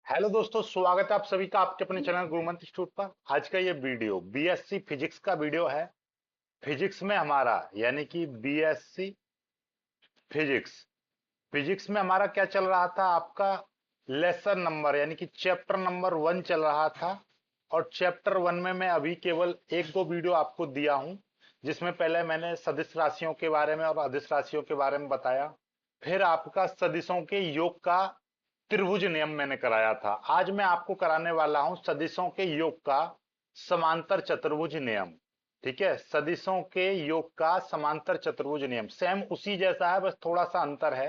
Hello दोस्तों, स्वागत है आप सभी का आपके अपने चैनल गुरुमंत्र इंस्टीट्यूट पर। आज का ये वीडियो बीएससी फिजिक्स का वीडियो है। फिजिक्स में हमारा यानी कि बीएससी फिजिक्स फिजिक्स में हमारा क्या चल रहा था, आपका लेसन नंबर यानी कि चैप्टर नंबर 1 चल रहा था। और चैप्टर 1 में मैं अभी केवल एक दो वीडियो आपको दिया हूं, जिसमें पहले मैंने सदिश राशियों के बारे में और अदिश राशियों के बारे में बताया। फिर आपका सदिशों के योग का त्रिभुज नियम मैंने कराया था। आज मैं आपको कराने वाला हूं सदिशों के योग का समांतर चतुर्भुज नियम। ठीक है, सदिशों के योग का समांतर चतुर्भुज नियम सेम उसी जैसा है, बस थोड़ा सा अंतर है।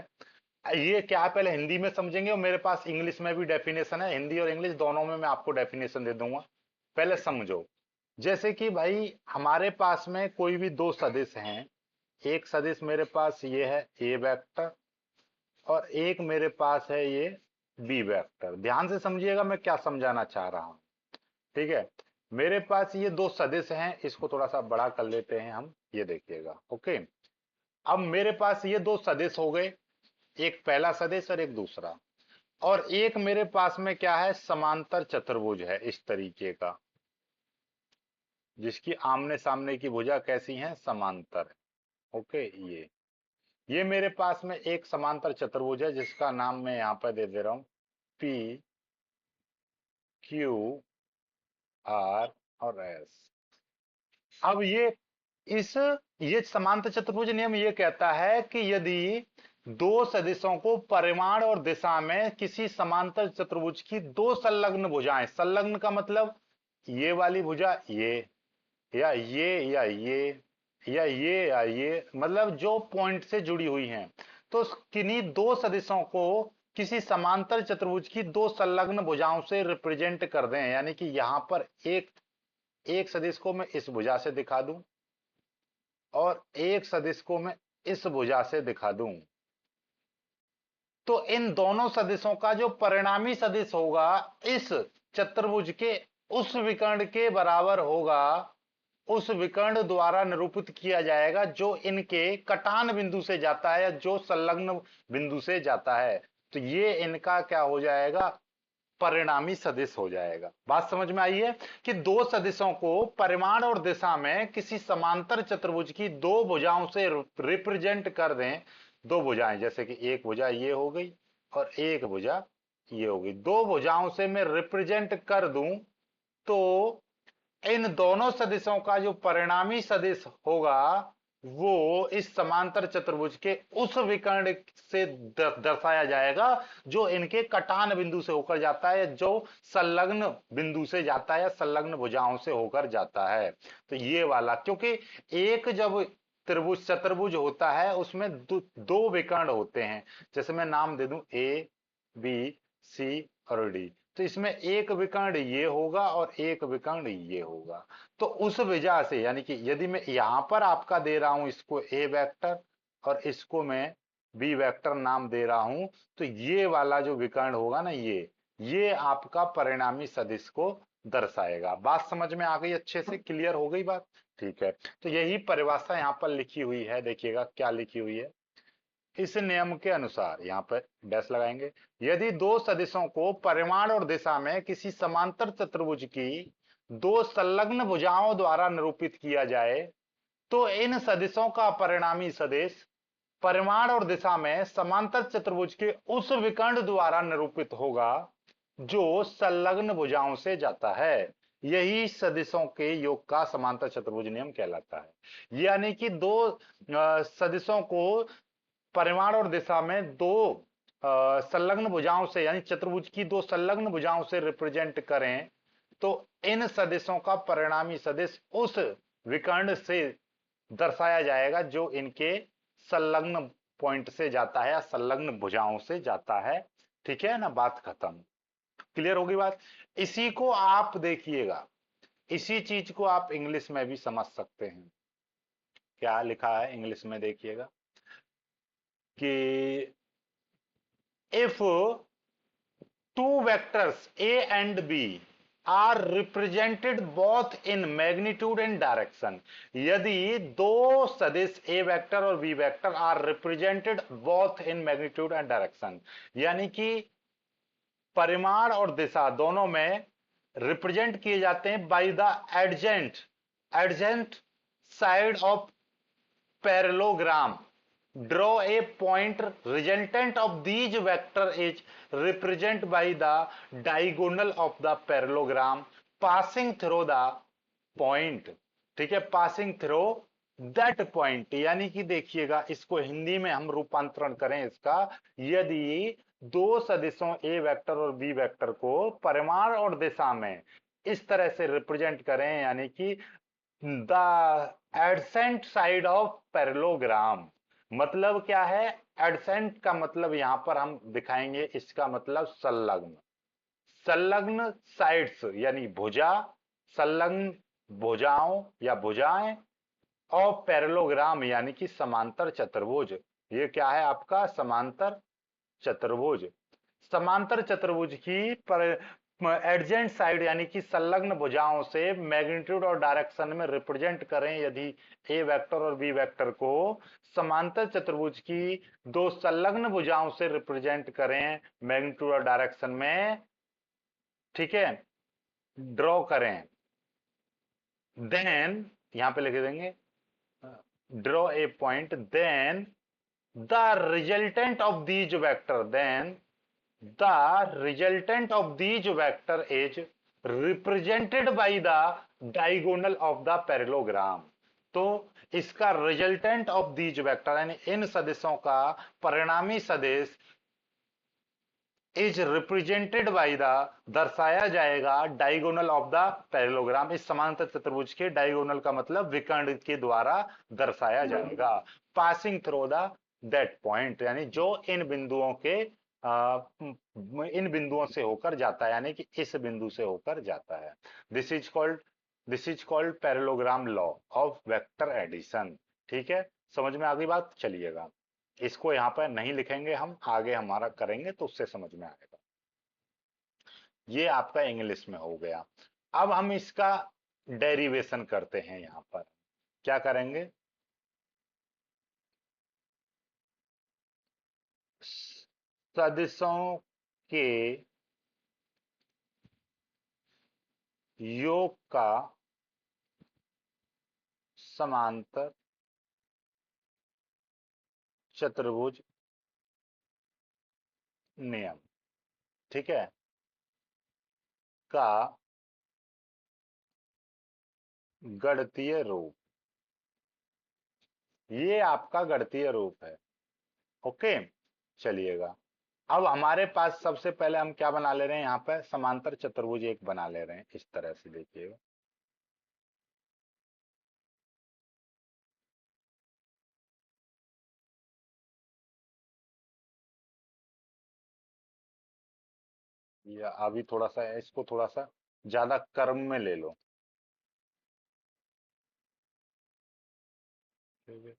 ये क्या है, पहले हिंदी में समझेंगे और मेरे पास इंग्लिश में भी डेफिनेशन है। हिंदी और इंग्लिश दोनों में मैं आपको डेफिनेशन दे दूंगा, पहले समझो। जैसे कि भाई हमारे पास में कोई भी दो सदिश हैं। एक सदिश मेरे पास ये है ए वेक्टर, और एक मेरे पास है ये बी वेक्टर। ध्यान से समझिएगा मैं क्या समझाना चाह रहा हूं। ठीक है, मेरे पास ये दो सदिश हैं, इसको थोड़ा सा बड़ा कर लेते हैं हम, ये देखिएगा। ओके, अब मेरे पास ये दो सदिश हो गए, एक पहला सदिश और एक दूसरा। और एक मेरे पास में क्या है, समांतर चतुर्भुज है इस तरीके का, जिसकी आमने सामने की भुजा कैसी है, समांतर है। ओके, ये मेरे पास में एक समांतर चतुर्भुज है, जिसका नाम मैं यहां पर दे दे रहा हूं पी क्यू आर और एस। अब ये समांतर चतुर्भुज नियम ये कहता है कि यदि दो सदिशों को परिमाण और दिशा में किसी समांतर चतुर्भुज की दो संलग्न भुजाएं, संलग्न का मतलब ये वाली भुजा ये, या ये या ये, या ये मतलब जो पॉइंट से जुड़ी हुई हैं, तो किन्हीं दो सदिशों को किसी समांतर चतुर्भुज की दो संलग्न भुजाओं से रिप्रेजेंट कर दें। यानी कि यहां पर एक एक सदिश को मैं इस भुजा से दिखा दूं और एक सदिश को मैं इस भुजा से दिखा दूं, तो इन दोनों सदिशों का जो परिणामी सदिश होगा इस चतुर्भुज के उस विकर्ण के बराबर होगा, उस विकर्ण द्वारा निरूपित किया जाएगा जो इनके कटान बिंदु से जाता है या जो संलग्न बिंदु से जाता है। तो ये इनका क्या हो जाएगा, परिणामी सदिश हो जाएगा। बात समझ में आई है कि दो सदिशों को परिमाण और दिशा में किसी समांतर चतुर्भुज की दो भुजाओं से रिप्रेजेंट कर दें। दो भुजाएं, जैसे कि एक भुजा ये हो गई और एक भुजा ये हो गई, दो भुजाओं से मैं रिप्रेजेंट कर दूं, तो इन दोनों सदिशों का जो परिणामी सदिश होगा वो इस समांतर चतुर्भुज के उस विकर्ण से दर्शाया जाएगा जो इनके कटान बिंदु से होकर जाता है, जो संलग्न बिंदु से जाता है या संलग्न भुजाओं से होकर जाता है। तो ये वाला, क्योंकि एक जब त्रिभुज चतुर्भुज होता है उसमें दो विकर्ण होते हैं। जैसे मैं नाम दे दूं ए बी सी और डी, तो इसमें एक विकर्ण ये होगा और एक विकर्ण ये होगा। तो उस वजह से यानी कि यदि मैं यहां पर आपका दे रहा हूं इसको ए वेक्टर और इसको मैं बी वेक्टर नाम दे रहा हूं, तो ये वाला जो विकर्ण होगा ना, ये आपका परिणामी सदिश को दर्शाएगा। बात समझ में आ गई, अच्छे से क्लियर हो गई बात। ठीक है, तो यही परिभाषा यहां पर लिखी हुई है, देखिएगा क्या लिखी हुई है। इस नियम के अनुसार, यहां पर डैश लगाएंगे, यदि दो सदिशों को परिमाण और दिशा में किसी समांतर चतुर्भुज की दो संलग्न भुजाओं द्वारा निरूपित किया जाए, तो इन सदिशों का परिणामी सदिश परिमाण और दिशा में समांतर चतुर्भुज के उस विकर्ण द्वारा निरूपित होगा जो संलग्न भुजाओं से जाता है। यही सदिशों के योग का समांतर चतुर्भुज नियम कहलाता है। यानी कि दो सदिशों को परिमाण और दिशा में दो संलग्न भुजाओं से यानी चतुर्भुज की दो संलग्न भुजाओं से रिप्रेजेंट करें, तो इन सदिशों का परिणामी सदिश उस विकर्ण से दर्शाया जाएगा जो इनके संलग्न पॉइंट से जाता है या संलग्न भुजाओं से जाता है। ठीक है ना, बात खत्म। क्लियर होगी बात। इसी को आप देखिएगा, इसी चीज को आप इंग्लिश में भी समझ सकते हैं। क्या लिखा है इंग्लिश में, देखिएगा कि if two vectors A and B are represented both in magnitude and direction, यदि दो सदिश A वेक्टर और B vector are represented both in magnitude and direction, यानी कि परिमाण और दिशा दोनों में रिप्रेजेंट किए जाते हैं by the adjacent adjacent side of parallelogram. Draw a point resultant of these vector is represent by the diagonal of the parallelogram passing through the point. ठीक है, पासिंग थ्रू दैट पॉइंट, यानी कि देखिएगा इसको हिंदी में हम रूपांतरण करें इसका, यदि दो सदिशों ए वेक्टर और बी वेक्टर को परिमाण और दिशा में इस तरह से रिप्रेजेंट करें, यानी कि the AdSense side of parallelogram, मतलब क्या है? एडसेंट का मतलब यहां पर हम दिखाएंगे, इसका मतलब संलग्न, संलग्न साइड्स यानी भुजा, संलग्न भुजाओं या भुजाएं, और पैरेललोग्राम यानी कि समांतर चतुर्भुज। ये क्या है आपका? समांतर चतुर्भुज। समांतर चतुर्भुज की पर एडजेंट साइड यानी कि संलग्न भुजाओं से मैग्नीट्यूड और डायरेक्शन में रिप्रेजेंट करें, यदि ए वेक्टर और बी वेक्टर को समांतर चतुर्भुज की दो संलग्न भुजाओं से रिप्रेजेंट करें मैग्नीट्यूड और डायरेक्शन में, ठीक है, ड्रॉ करें, देन यहां पे लिख देंगे draw a point, then the resultant of these vector, then the resultant of these vector is represented by the diagonal of the parallelogram। तो इसका रिजल्टेंट ऑफ दीज वेक्टर यानी इन सदिशों का परिणामी सदिश इज रिप्रेजेंटेड बाय द, दर्शाया जाएगा diagonal of the parallelogram, इस समांतर चतुर्भुज के डायगोनल का मतलब विकर्ण के द्वारा दर्शाया जाएगा, passing through the that point, यानी जो इन बिंदुओं के इन बिंदुओं से होकर जाता है, यानी कि इस बिंदु से होकर जाता है। This is called parallelogram law of vector addition. ठीक है, समझ में आ गई बात? चलिएगा, इसको यहां पर नहीं लिखेंगे, हम आगे हमारा करेंगे तो उससे समझ में आएगा। ये आपका इंग्लिश में हो गया। अब हम इसका डेरिवेशन करते हैं। यहां पर क्या करेंगे? सदिशों के योग का समांतर चतुर्भुज नियम, ठीक है, का गणितीय रूप, ये आपका गणितीय रूप है। ओके, चलिएगा, अब हमारे पास सबसे पहले हम क्या बना ले रहे हैं? यहां पर समांतर चतुर्भुज एक बना ले रहे हैं, इस तरह से देखिएगा। या अभी थोड़ा सा इसको थोड़ा सा ज्यादा कर्म में ले लो, ठीक है,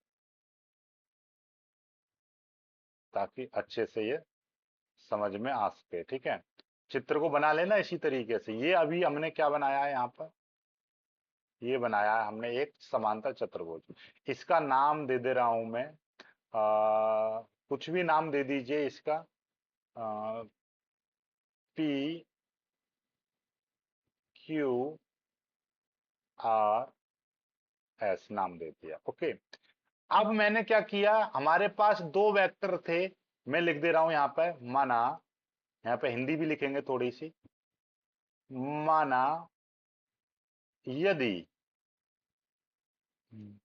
ताकि अच्छे से ये समझ में आ सके। ठीक है, चित्र को बना लेना इसी तरीके से। ये अभी हमने क्या बनाया है? यहाँ पर ये बनाया है हमने एक समांतर चतुर्भुज। इसका नाम दे दे रहा हूं मैं, कुछ भी नाम दे दीजिए इसका, पी क्यू आर एस नाम दे दिया। ओके, अब मैंने क्या किया? हमारे पास दो वेक्टर थे, मैं लिख दे रहा हूं यहां पर, माना, यहाँ पे हिंदी भी लिखेंगे थोड़ी सी, माना यदि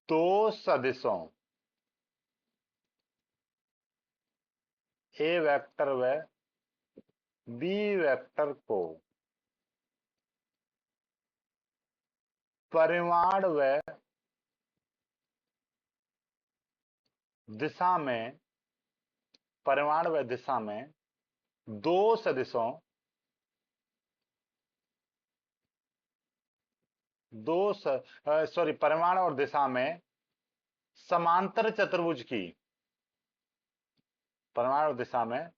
दो सदिशों ए वेक्टर व बी वेक्टर को परिमाण व दिशा में, परिमाण व दिशा में दो सदिशों, सॉरी, परिमाण और दिशा में समांतर चतुर्भुज की, परिमाण और दिशा में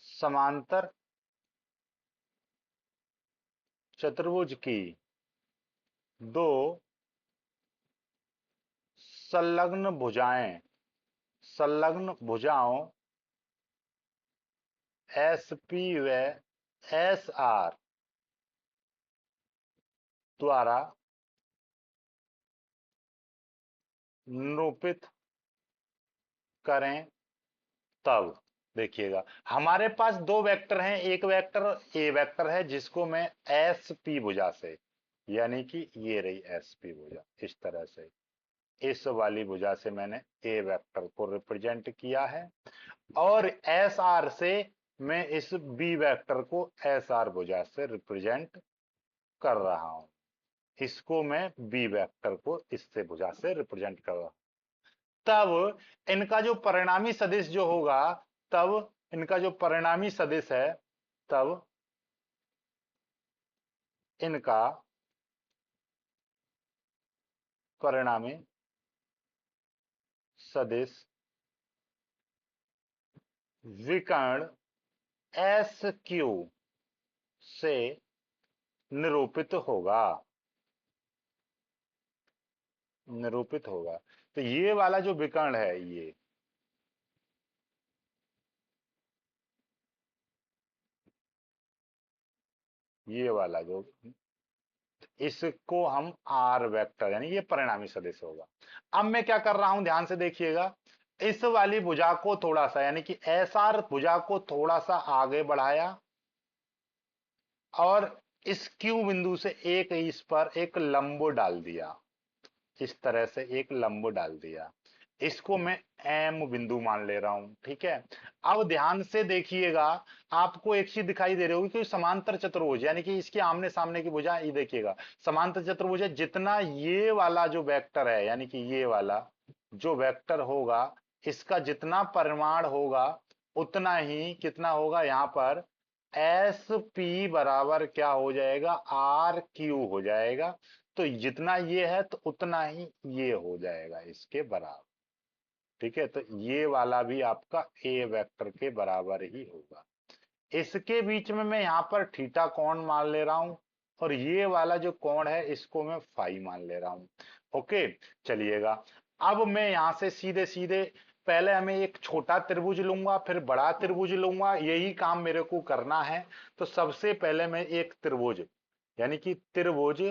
समांतर चतुर्भुज की दो संलग्न भुजाएं, संलग्न भुजाओं एस पी व एस आर द्वारा निरूपित करें, तब देखिएगा हमारे पास दो वेक्टर हैं, एक वेक्टर ए वेक्टर है जिसको मैं एस पी भुजा से, यानी कि ये रही एस पी भुजा, इस तरह से इस वाली भुजा से मैंने ए वेक्टर को रिप्रेजेंट किया है, और एस आर से मैं इस बी वेक्टर को एस आर भुजा से रिप्रेजेंट कर रहा हूं। इसको मैं बी वेक्टर को इससे भुजा से रिप्रेजेंट कर रहा हूं। तब इनका जो परिणामी सदिश जो होगा, तब इनका जो परिणामी सदिश है, तब इनका परिणामी सदिश विकर्ण एस क्यू से निरूपित होगा, निरूपित होगा। तो ये वाला जो विकर्ण है, ये वाला जो, इसको हम आर वेक्टर, यानी ये परिणामी सदिश होगा। अब मैं क्या कर रहा हूं, ध्यान से देखिएगा, इस वाली भुजा को थोड़ा सा, यानी कि एस आर भुजा को थोड़ा सा आगे बढ़ाया, और इस क्यू बिंदु से एक इस पर एक लंब डाल दिया, इस तरह से एक लंब डाल दिया। इसको मैं एम बिंदु मान ले रहा हूं, ठीक है। अब ध्यान से देखिएगा, आपको एक चीज दिखाई दे रही होगी कि समांतर चतुर्भुज, यानी कि इसके आमने सामने की भुजा, ये देखिएगा समांतर चतुर्भुज है। जितना ये वाला जो वेक्टर है, यानी कि ये वाला जो वेक्टर होगा, इसका जितना परिमाण होगा उतना ही कितना होगा, यहां पर एस पी बराबर क्या हो जाएगा, आर क्यू हो जाएगा। तो जितना ये है तो उतना ही ये हो जाएगा इसके बराबर, ठीक है। तो ये वाला भी आपका ए वेक्टर के बराबर ही होगा। इसके बीच में मैं यहां पर थीटा कोण मान ले रहा हूं, और ये वाला जो कोण है इसको मैं फाई मान ले रहा हूं। ओके, चलिएगा। अब मैं यहां से सीधे सीधे पहले हमें एक छोटा त्रिभुज लूंगा, फिर बड़ा त्रिभुज लूंगा, यही काम मेरे को करना है। तो सबसे पहले मैं एक त्रिभुज, यानी कि त्रिभुज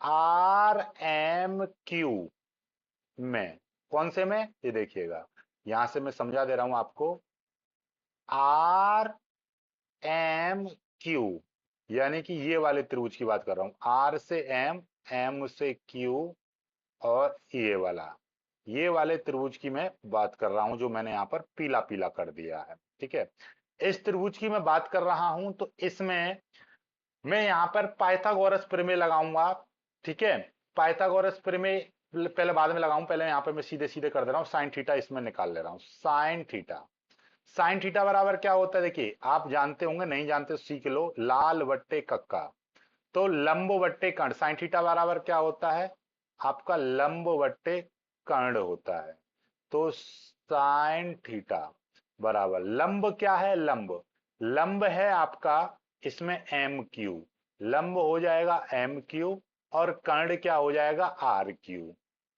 आर एम क्यू में, कौन से में, ये देखिएगा यहां से मैं समझा दे रहा हूं आपको, आर एम क्यू, यानी कि ये वाले त्रिभुज की बात कर रहा हूं, आर से एम, एम से क्यू, और ये वाले त्रिभुज की मैं बात कर रहा हूं, जो मैंने यहां पर पीला पीला कर दिया है, ठीक है। इस त्रिभुज की मैं बात कर रहा हूं, तो इसमें मैं यहां पर पाइथागोरस प्रमेय लगाऊंगा, ठीक है। पाइथागोरस प्रमेय पहले बाद में लगाऊं, पहले यहां पर मैं सीधे सीधे कर दे रहा हूं, साइन थीटा इसमें निकाल ले रहा हूं। साइन थीटा, साइन थीटा बराबर क्या होता है, देखिए आप जानते होंगे, नहीं जानते तो सीख लो, लाल बट्टे कक्का, तो लंब बट्टे कर्ण, साइन थीटा बराबर क्या होता है आपका, लंब बट्टे कर्ण होता है। तो साइन थीटा बराबर, लंब क्या है, लंब, लंब है आपका इसमें एम क्यू, लंब हो जाएगा एम क्यू, और कर्ण क्या हो जाएगा, आर क्यू,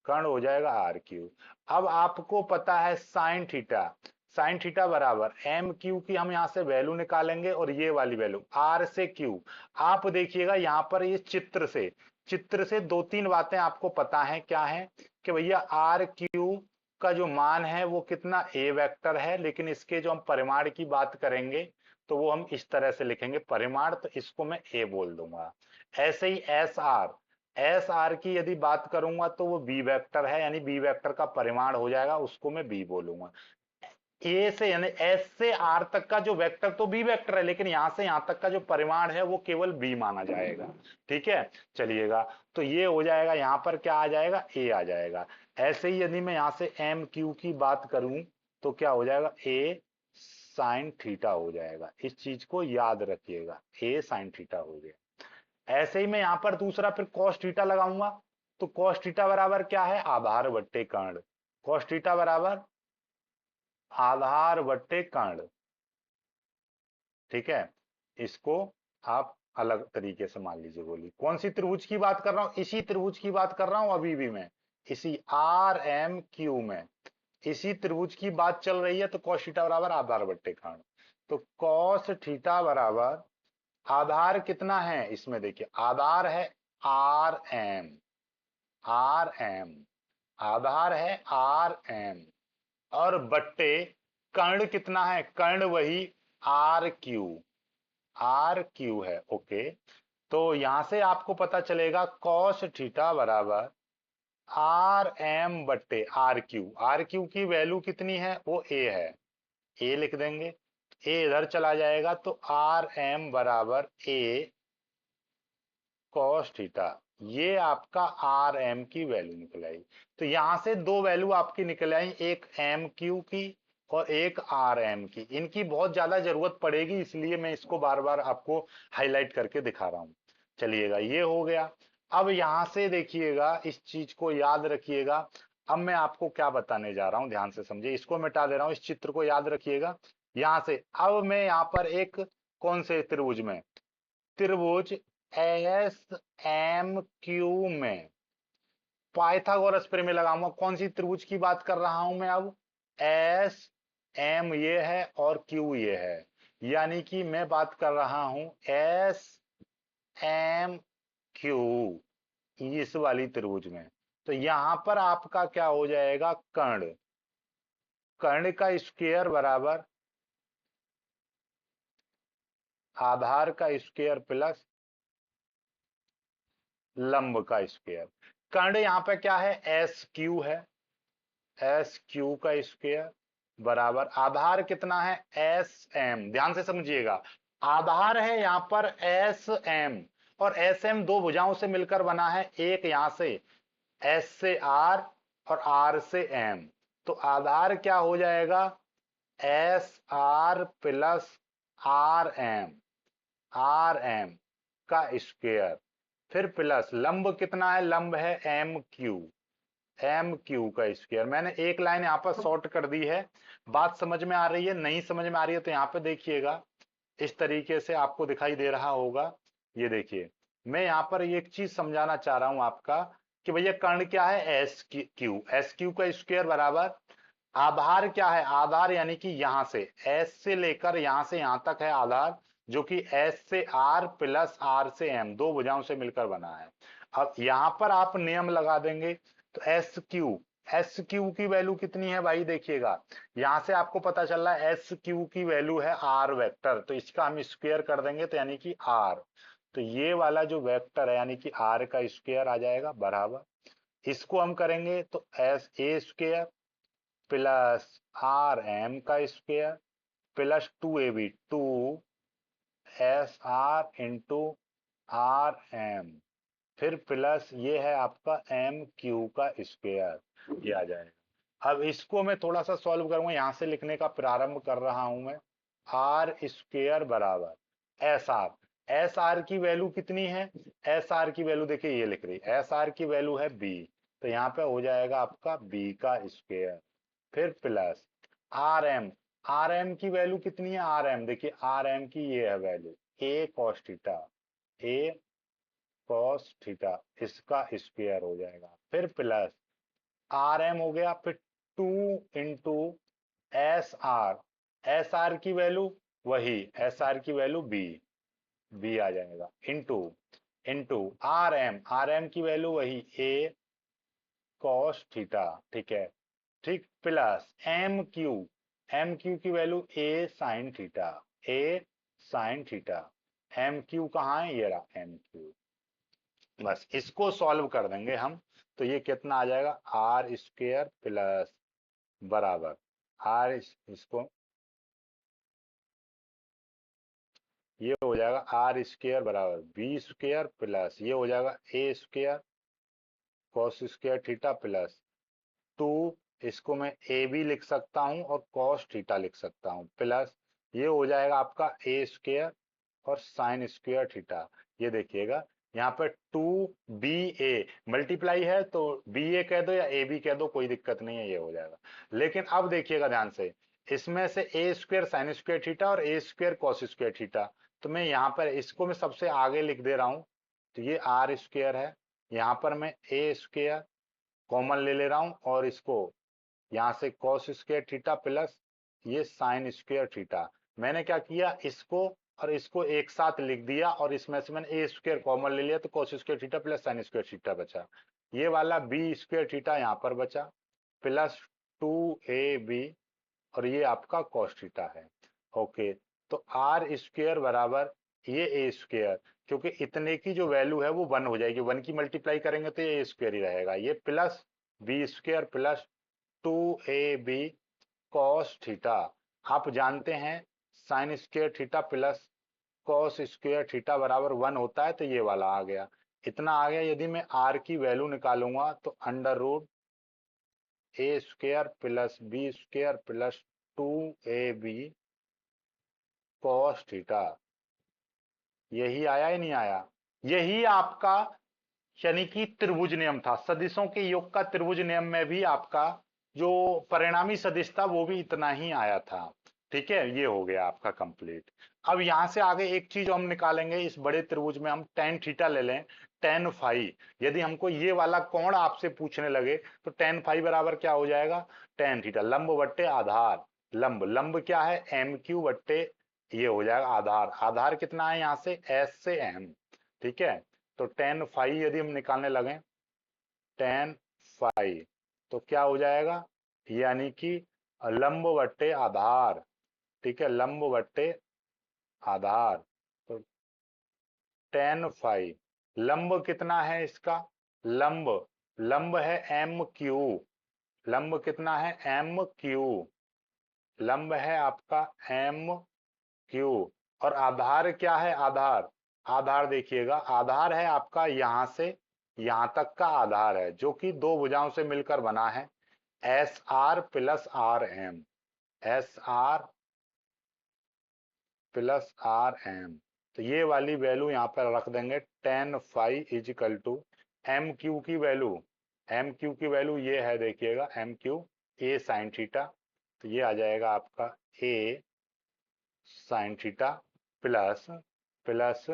कर्ण हो जाएगा आर क्यू। अब आपको पता है साइन थीटा, साइन थीटा बराबर एम क्यू की हम यहां से वैल्यू निकालेंगे, और ये वाली वैल्यू आर से क्यू। आप देखिएगा यहां पर ये चित्र से दो तीन बातें आपको पता है, क्या है कि भैया आर क्यू का जो मान है वो कितना, ए वेक्टर है, लेकिन इसके जो हम परिमाण की बात करेंगे तो वो हम इस तरह से लिखेंगे परिमाण, तो इसको मैं ए बोल दूंगा। ऐसे ही एस आर की यदि बात करूंगा तो वो बी वेक्टर है, यानी बी वेक्टर का परिमाण हो जाएगा, उसको मैं बी बोलूंगा। ए से यानी एस से आर तक का जो वेक्टर तो बी वेक्टर है, लेकिन यहां से यहां तक का जो परिमाण है वो केवल बी माना जाएगा, ठीक है। चलिएगा, तो ये हो जाएगा, यहां पर क्या आ जाएगा, ए आ जाएगा। ऐसे ही यदि मैं यहां से एम क्यू की बात करूं तो क्या हो जाएगा, ए साइन थीटा हो जाएगा। इस चीज को याद रखिएगा, ए साइन थीटा हो गया। ऐसे ही मैं यहां पर दूसरा फिर कॉस थीटा लगाऊंगा, तो कॉस थीटा बराबर क्या है, आधार बट्टे कर्ण, कॉस थीटा बराबर आधार बट्टे कर्ण, ठीक है। इसको आप अलग तरीके से मान लीजिए, बोलिए कौन सी त्रिभुज की बात कर रहा हूं, इसी त्रिभुज की बात कर रहा हूं अभी भी मैं, इसी आर एम क्यू में इसी त्रिभुज की बात चल रही है। तो कॉस थीटा बराबर आधार बट्टे कर्ण, तो कॉस थीटा बराबर आधार कितना है, इसमें देखिए आधार है आर एम, आर एम आधार है आर एम, और बट्टे कर्ण कितना है, कर्ण वही आर क्यू, आर क्यू है। ओके, तो यहां से आपको पता चलेगा कॉस थीटा बराबर आर एम बट्टे आर क्यू, आर क्यू की वैल्यू कितनी है, वो ए है, ए लिख देंगे, ए इधर चला जाएगा तो आर एम बराबर ए कॉस थीटा, ये आपका आर एम की वैल्यू निकल आई। तो यहां से दो वैल्यू आपकी निकल आई, एक एम क्यू की और एक आर एम की। इनकी बहुत ज्यादा जरूरत पड़ेगी, इसलिए मैं इसको बार बार आपको हाईलाइट करके दिखा रहा हूं। चलिएगा, ये हो गया। अब यहां से देखिएगा, इस चीज को याद रखिएगा। अब मैं आपको क्या बताने जा रहा हूं, ध्यान से समझिए, इसको मिटा दे रहा हूं, इस चित्र को याद रखिएगा। यहां से अब मैं यहां पर एक कौन से त्रिभुज में, त्रिभुज एस एम क्यू में पाइथागोरस प्रमेय लगाऊंगा। कौन सी त्रिभुज की बात कर रहा हूं मैं अब, एस एम ये है और क्यू ये है, यानी कि मैं बात कर रहा हूं एस एम क्यू, इस वाली त्रिभुज में। तो यहां पर आपका क्या हो जाएगा, कर्ण, कर्ण का स्क्वायर बराबर आधार का स्क्वायर प्लस लंब का स्क्वायर। कर्ण यहां पे क्या है, एस क्यू है, एस क्यू का स्क्वायर बराबर आधार कितना है, एस एम, ध्यान से समझिएगा, आधार है यहां पर एस एम, और एस एम दो भुजाओं से मिलकर बना है, एक यहां से एस से आर और आर से एम। तो आधार क्या हो जाएगा, S R plus R M, R M का स्क्वायर, फिर प्लस लंब कितना है, लंब है एम क्यू, एम क्यू का स्क्वायर। मैंने एक लाइन यहां पर शॉर्ट कर दी है। बात समझ में आ रही है, नहीं समझ में आ रही है तो यहां पे देखिएगा, इस तरीके से आपको दिखाई दे रहा होगा। ये देखिए, मैं यहां पर एक चीज समझाना चाह रहा हूं आपका, कि भैया कर्ण क्या है, एस क्यू का स्क्वायर बराबर आधार क्या है, आधार यानी कि यहां से एस से लेकर यहां से यहां तक है आधार, जो कि एस से आर प्लस आर से एम, दो भुजाओं से मिलकर बना है। अब यहां पर आप नियम लगा देंगे, तो एस क्यू की वैल्यू कितनी है भाई, देखिएगा यहां से आपको पता चल रहा है एस क्यू की वैल्यू है आर वेक्टर, तो इसका हम स्क्वायर कर देंगे, तो यानी कि आर, तो ये वाला जो वेक्टर है यानी कि आर का स्क्वायर आ जाएगा बराबर, इसको हम करेंगे तो S A square plus R M का square plus two A B, two S R into R M, फिर प्लस ये है आपका एम क्यू का स्क्वायर, ये आ जाएगा। अब इसको मैं थोड़ा सा सॉल्व करूंगा, यहां से लिखने का प्रारंभ कर रहा हूं मैं, आर स्क्वायर बराबर एस आर की वैल्यू कितनी है, एस आर की वैल्यू देखिए ये लिख रही, एस आर की वैल्यू है बी, तो यहाँ पे हो जाएगा आपका बी का स्क्वायर, फिर प्लस आर एम की वैल्यू कितनी है, आर एम देखिए, आर एम की ये है वैल्यू, ए कॉस थीटा, ए कॉस थीटा, इसका स्क्वायर हो जाएगा, फिर प्लस आर एम हो गया, फिर टू इंटू एस आर की वैल्यू वही, एस आर की वैल्यू बी, बी आ जाएगा, इंटू इंटू आर एम की वैल्यू वही ए कॉस थीटा, ठीक है, ठीक, प्लस एम क्यू की वैल्यू ए साइन थीटा, ए साइन थीटा, एम क्यू कहाँ है, ये रहा एम क्यू। बस इसको सॉल्व कर देंगे हम, तो ये कितना आ जाएगा, आर स्क्वायर प्लस बराबर आर, इसको ये हो जाएगा आर स्क्वायर बराबर बी स्क्वायर प्लस ये हो जाएगा A square cos square theta plus two, इसको मैं ए बी लिख सकता हूं और कॉस थीटा लिख सकता हूं, प्लस ये हो जाएगा आपका ए स्क्वायर और साइन स्क्वायर थीटा। ये देखिएगा यहाँ पे टू बी ए मल्टीप्लाई है, तो बी ए कह दो या ए बी कह दो, कोई दिक्कत नहीं है, ये हो जाएगा। लेकिन अब देखिएगा ध्यान से, इसमें से ए स्क्वायर साइन स्क्वायर थीटा और ए स्क्वायर कॉस स्क्वायर थीटा, तो मैं यहाँ पर इसको मैं सबसे आगे लिख दे रहा हूँ, तो ये आर स्क्वायर है, यहाँ पर मैं ए स्क्वायर कॉमन ले रहा हूँ, और इसको यहां से कॉस स्क्वायर थीटा प्लस ये साइन स्क्वायर थीटा, मैंने क्या किया, इसको और इसको एक साथ लिख दिया और इसमें से मैंने ए स्क्वायर कॉमन ले लिया, तो cos square theta plus sign square theta बचा। ये वाला बी स्क्वायर थीटा यहाँ पर बचा प्लस 2ab, और ये आपका cos थीटा है। ओके, तो आर स्क्वायर बराबर ये ए स्क्वायर, क्योंकि इतने की जो वैल्यू है वो 1 हो जाएगी, 1 की मल्टीप्लाई करेंगे तो ये ए स्क्वायर ही रहेगा, ये plus B square plus 2ab cos theta. आप जानते हैं sine square theta plus cos square theta बराबर 1 होता है, तो ये वाला आ गया, इतना आ गया। यदि मैं आर की वैल्यू निकालूंगा तो under root A square plus B square plus 2ab cos theta, यही आया ही नहीं आया। यही आपका यानी कि त्रिभुज नियम था, सदिशों के योग का त्रिभुज नियम में भी आपका जो परिणामी सदिश था वो भी इतना ही आया था। ठीक है, ये हो गया आपका कंप्लीट। अब यहां से आगे एक चीज हम निकालेंगे, इस बड़े त्रिभुज में हम टेन थीटा ले लें, टेन फाई। यदि हमको ये वाला कोण आपसे पूछने लगे तो टेन फाई बराबर क्या हो जाएगा, टेन थीटा लंब बट्टे आधार, लंब लंब क्या है एम क्यू बट्टे, ये हो जाएगा आधार, आधार कितना है यहाँ से एस से एम। ठीक है, तो टेन फाई यदि हम निकालने लगे, टेन फाई तो क्या हो जाएगा, यानी कि लंब बट्टे आधार। ठीक है, लंब बट्टे आधार, तो टेन फाई, लंब कितना है इसका, लंब लंब है एम क्यू, लंब कितना है एम क्यू, लंब है आपका एम क्यू, और आधार क्या है, आधार, आधार देखिएगा आधार है आपका यहां से यहां तक का आधार है, जो कि दो भुजाओं से मिलकर बना है, S R plus R M, S R plus R M. तो ये वाली वैल्यू यहां पर रख देंगे, tan phi equal to M Q की वैल्यू, एम क्यू की वैल्यू ये है देखिएगा, M Q A sine theta, तो ये आ जाएगा आपका A sine theta plus plus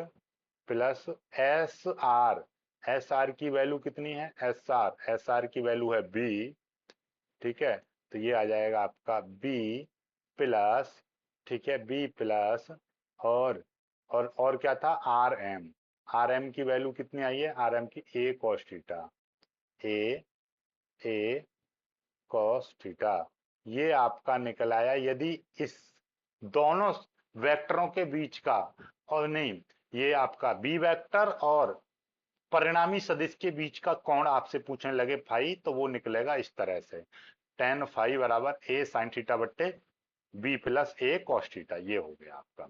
plus S R की वैल्यू कितनी है, एस आर की वैल्यू है बी। ठीक है, तो ये आ जाएगा आपका बी प्लस, ठीक है बी प्लस, और और क्या था आर एम की वैल्यू कितनी आई है, आर एम की ए कॉस थीटा, ए ए कॉस थीटा, ये आपका निकल आया। यदि इस दोनों वेक्टरों के बीच का, और नहीं, ये आपका बी वेक्टर और परिणामी सदिश के बीच का कोण आपसे पूछने लगे फाई, तो वो निकलेगा इस तरह से, टेन फाई बराबर ए साइन थीटा बट्टे बी प्लस ए कॉस थीटा, ये हो गया आपका।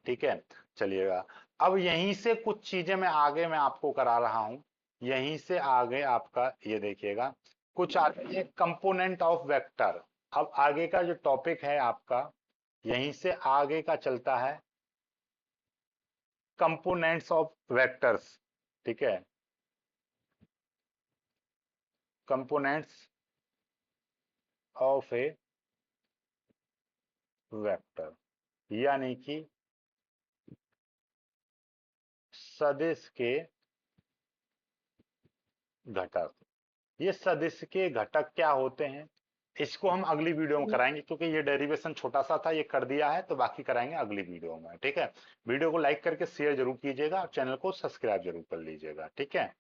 ठीक है, चलिएगा अब यहीं से कुछ चीजें मैं आपको करा रहा हूं, यहीं से आगे आपका ये देखिएगा कुछ आगे कंपोनेंट ऑफ वेक्टर। अब आगे का जो टॉपिक है आपका, यहीं से आगे का चलता है कंपोनेंट्स ऑफ वेक्टर्स। ठीक है, कंपोनेंट्स ऑफ ए वेक्टर, यानी कि सदिश के घटक। ये सदिश के घटक क्या होते हैं, इसको हम अगली वीडियो में कराएंगे, क्योंकि ये डेरिवेशन छोटा सा था, ये कर दिया है, तो बाकी कराएंगे अगली वीडियो में। ठीक है, वीडियो को लाइक करके शेयर जरूर कीजिएगा, चैनल को सब्सक्राइब जरूर कर लीजिएगा। ठीक है।